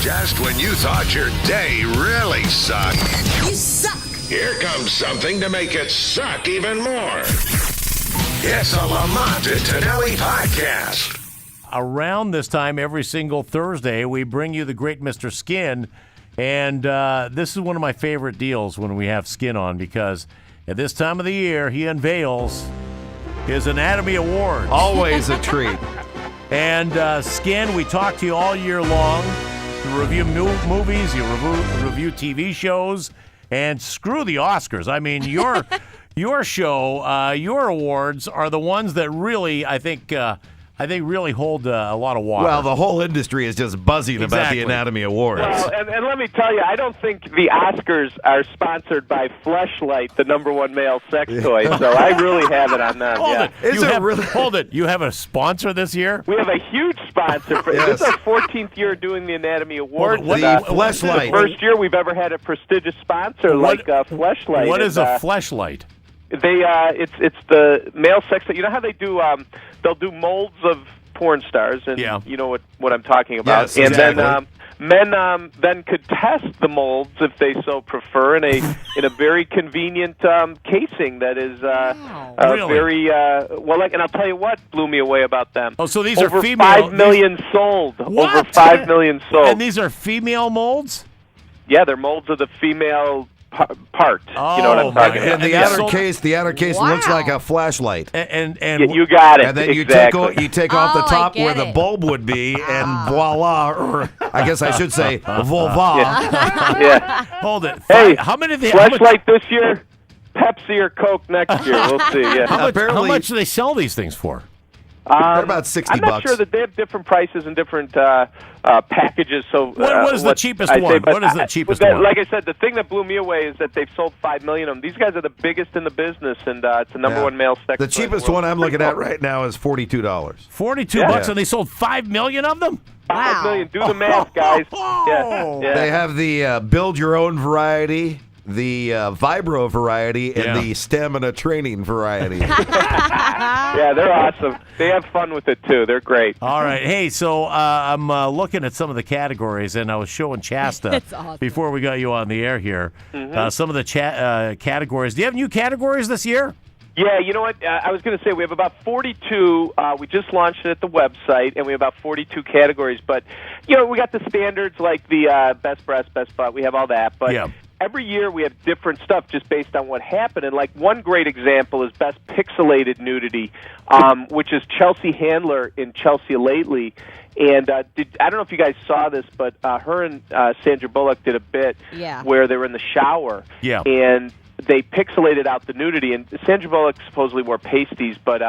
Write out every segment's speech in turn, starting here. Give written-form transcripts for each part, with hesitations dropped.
Just when you thought your day really sucked. You suck! Here comes something to make it suck even more. It's a Lamont and Tonelli podcast. Around this time every single Thursday, we bring you the great Mr. Skin. And this is one of my favorite deals when we have Skin on, because at this time of the year, he unveils his Anatomy Award. Always a treat. And Skin, we talk to you all year long. You review movies, you review TV shows, and screw the Oscars. I mean, your show, your awards are the ones that really, I think really hold a lot of water. Well, the whole industry is just buzzing about the Anatomy Awards. Well, and let me tell you, I don't think the Oscars are sponsored by Fleshlight, the #1 male sex toy, so I really have it on them. Hold it. You have a sponsor this year? We have a huge sponsor. This is our 14th year doing the Anatomy Awards. Fleshlight. The first year we've ever had a prestigious sponsor like Fleshlight. What is a Fleshlight? It's the male sex. You know how they do? They'll do molds of porn stars, and you know what I'm talking about. Yes, exactly. And then men then could test the molds if they so prefer in a very convenient casing that is really? very well. And I'll tell you what blew me away about them. Oh, so these over are female? 5 million sold. What? Over 5 million sold. And these are female molds? Yeah, they're molds of the female part. You know what I'm talking about? And the outer case looks like a flashlight. And you got it. And then exactly. you take off the top where the bulb would be, and voila, or I guess I should say vulva. Yeah. Hold it. Hey, how many of the Fleshlight this year, Pepsi or Coke next year? We'll see. Yeah. How much do they sell these things for? They're about $60. I'm not sure that they have different prices and different packages. So what is the cheapest one? What is the cheapest one? Like I said, the thing that blew me away is that they've sold 5 million of them. These guys are the biggest in the business, and it's the #1 male sex. The cheapest one I'm looking at right now is $42. $42, and they sold 5 million of them? 5 million. Do the math, guys. Yeah. They have the build your own variety, the Vibro variety, and the stamina training variety. Yeah, they're awesome. They have fun with it, too. They're great. All right. Hey, so I'm looking at some of the categories, and I was showing Shasta before we got you on the air here. Some of the categories. Do you have new categories this year? Yeah, you know what? I was going to say we have about 42. We just launched it at the website, and we have about 42 categories. But, you know, we got the standards like the best breast, best butt. We have all that. But every year we have different stuff just based on what happened. And, like, one great example is best pixelated nudity, which is Chelsea Handler in Chelsea Lately. And I don't know if you guys saw this, but her and Sandra Bullock did a bit where they were in the shower. Yeah. And they pixelated out the nudity, and Sandra Bullock supposedly wore pasties, but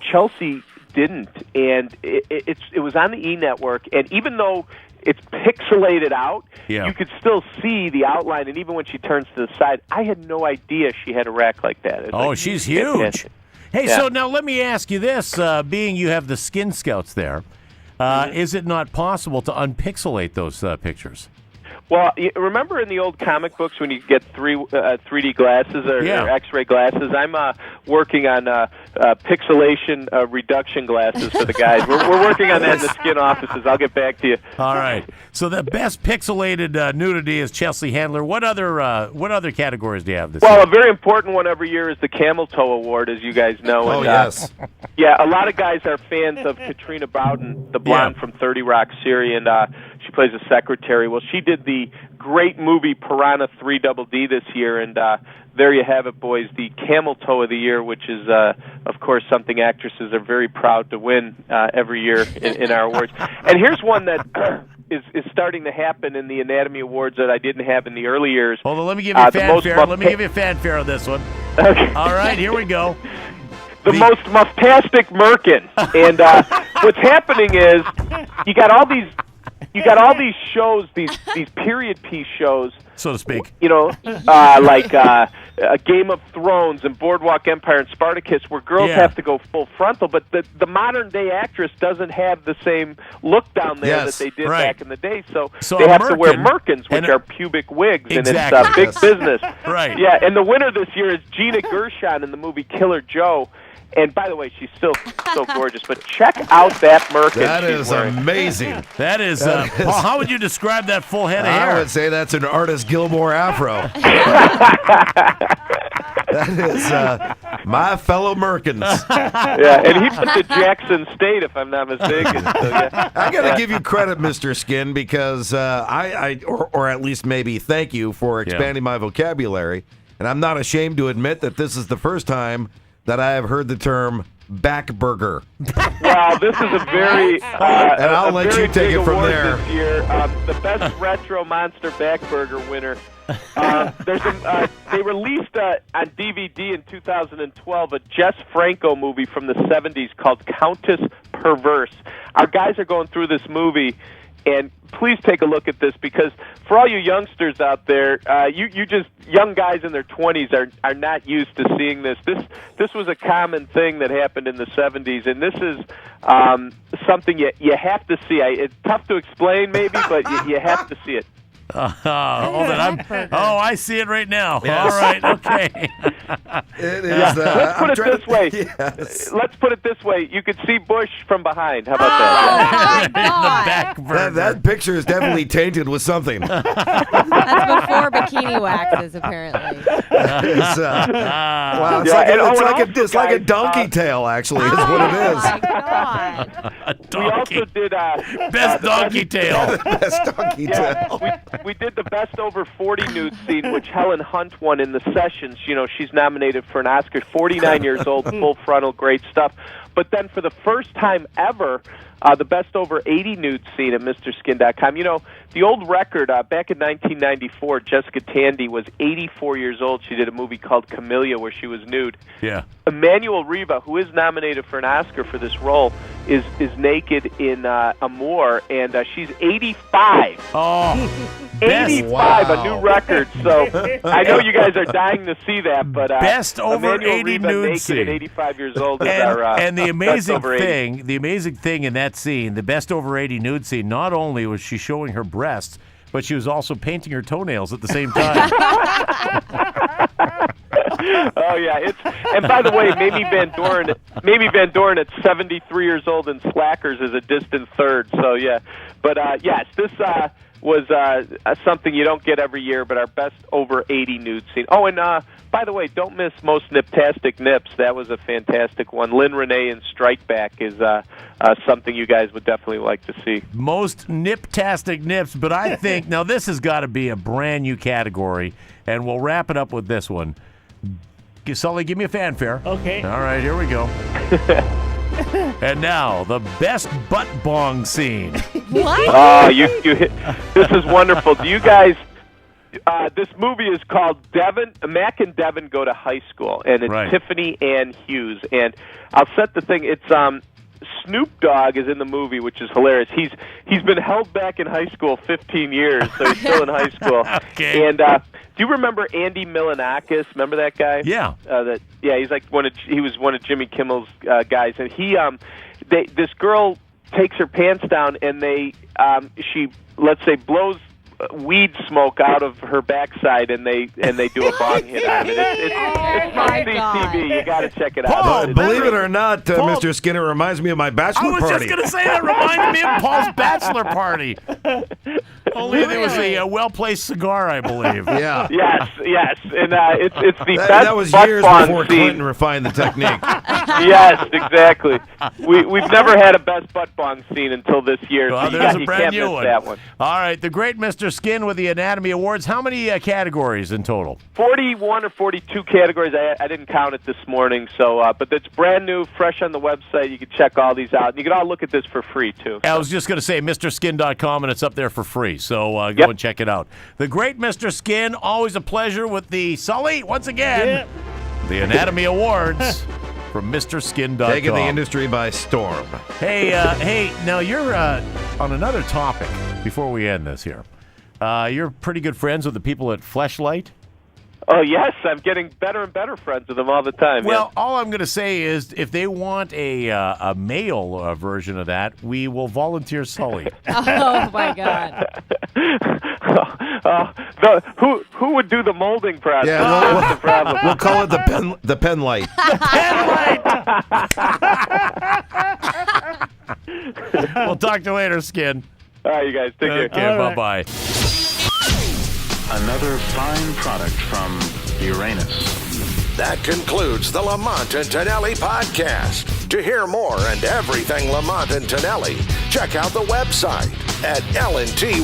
Chelsea didn't, and it was on the E! Network, and even though it's pixelated out, you could still see the outline, and even when she turns to the side, I had no idea she had a rack like that. She's huge. Hey, so now let me ask you this, being you have the Skin Scouts there, is it not possible to unpixelate those pictures? Well, remember in the old comic books when you get 3D glasses or X-ray glasses? I'm working on pixelation reduction glasses for the guys. We're working on that in the Skin offices. I'll get back to you. All right. So the best pixelated nudity is Chelsea Handler. What other categories do you have this year? Well, a very important one every year is the Camel Toe Award, as you guys know. Yes. Yeah, a lot of guys are fans of Katrina Bowden, the blonde from 30 Rock series, and she plays a secretary. Well, she did the great movie Piranha 3 Double D this year, and there you have it, boys, the Camel Toe of the Year, which is, of course, something actresses are very proud to win every year in our awards. And here's one that is starting to happen in the Anatomy Awards that I didn't have in the early years. Hold on, let me give you fanfare. Let me give you fanfare on this one. Okay. All right, here we go. The most mufftastic merkin. And what's happening is you got all these shows, these period piece shows, so to speak. You know, like Game of Thrones and Boardwalk Empire and Spartacus, where girls have to go full frontal, but the modern day actress doesn't have the same look down there that they did back in the day. So they have to wear merkins, which are pubic wigs, and it's big business. Right. Yeah, and the winner this year is Gina Gershon in the movie Killer Joe. And by the way, she's still so gorgeous. But check out that Merkin. That she's is wearing. amazing. That is, Paul, how would you describe that full head of I hair? would say that's an Artist Gilmore afro. That is my fellow Merkins. Yeah, and he went to Jackson State, if I'm not mistaken. So, yeah. I got to give you credit, Mr. Skin, because or at least maybe thank you for expanding my vocabulary. And I'm not ashamed to admit that this is the first time that I have heard the term back burger. Well, this is a very and I'll let you take it from there. This year, the best retro monster back burger winner. They released on DVD in 2012 a Jess Franco movie from the 70s called Countess Perverse. Our guys are going through this movie, and please take a look at this, because for all you youngsters out there, you just young guys in their 20s are not used to seeing this. This was a common thing that happened in the 70s, and this is something you have to see. It's tough to explain, maybe, but you have to see it. I see it right now. Yes. All right, okay. It is. Let's put it this way. Yes. Let's put it this way. You could see Bush from behind. How about that? The back burger. That picture is definitely tainted with something. That's before bikini waxes, apparently. It's, wow, it's like a donkey tail, actually, is what it is. Oh, my God. We also did best donkey tail. Best donkey tail. We did the best over 40 nude scene, which Helen Hunt won in the Sessions. You know, she's nominated for an Oscar. 49 years old, full frontal, great stuff. But then for the first time ever, the best over 80 nude scene at MrSkin.com. You know, the old record, back in 1994, Jessica Tandy was 84 years old. She did a movie called Camellia where she was nude. Yeah. Emmanuel Riva, who is nominated for an Oscar for this role, is naked in Amour, and she's 85. Oh, 85, wow. a new record. So I know you guys are dying to see that, but best over Emmanuel 80 Riva nude naked scene. at 85 years old is And the amazing best over 80. the amazing thing in that scene, the best over 80 nude scene, not only was she showing her breasts, but she was also painting her toenails at the same time. Oh yeah, and by the way, Mamie Van Doren at 73 years old in Slackers is a distant third. So yeah, but yes, this was something you don't get every year, but our best over 80 nude scene. Oh, and by the way, don't miss Most Niptastic Nips. That was a fantastic one. Lynn Renee in Strike Back is something you guys would definitely like to see. Most Niptastic Nips, but I think now this has got to be a brand new category, and we'll wrap it up with this one. Sully, give me a fanfare. Okay. All right, here we go. And now, the best butt bong scene. What? Oh, you hit. This is wonderful. Do you guys? This movie is called Mac and Devin Go to High School, and it's Right. Tiffany Ann Hughes. And I'll set the thing. It's Snoop Dogg is in the movie, which is hilarious. He's been held back in high school 15 years, so he's still in high school. Okay. And do you remember Andy Milonakis? Remember that guy? Yeah. He's like he was one of Jimmy Kimmel's guys, and this girl takes her pants down, and she let's say blows weed smoke out of her backside, and they do a bong hit on it. It's from CTV. You got to check it out. Paul, Believe it or not, Mr. Skinner reminds me of my bachelor I was party. just going to say that reminded me of Paul's bachelor party. Only there was a well-placed cigar, I believe. Yeah. Yes, and it's the best That was butt years bong before scene. Clinton refined the technique. Yes, exactly. We've never had a best butt bong scene until this year. Well, so there's a you brand can't new miss one. that one. All right, the great Mr. Skin with the Anatomy Awards. How many categories in total? 41 or 42 categories. I didn't count it this morning, so but it's brand new, fresh on the website. You can check all these out. You can all look at this for free too. I was just going to say MrSkin.com, and it's up there for free. So go and check it out. The great Mr. Skin, always a pleasure with the Sully once again. The Anatomy Awards from MrSkin.com. Taking the industry by storm. Hey, now you're on another topic before we end this here. You're pretty good friends with the people at Fleshlight. Oh, yes. I'm getting better and better friends with them all the time. Well, all I'm going to say is if they want a male version of that, we will volunteer Sully. Oh, my God. Who would do the molding process? Yeah, That's the problem. we'll call it the pen light. We'll talk to you later, Skin. All right, you guys. Take care. Okay, bye-bye. Another fine product from Uranus. That concludes the Lamont and Tonelli podcast. To hear more and everything Lamont and Tonelli, check out the website at lntworld.com.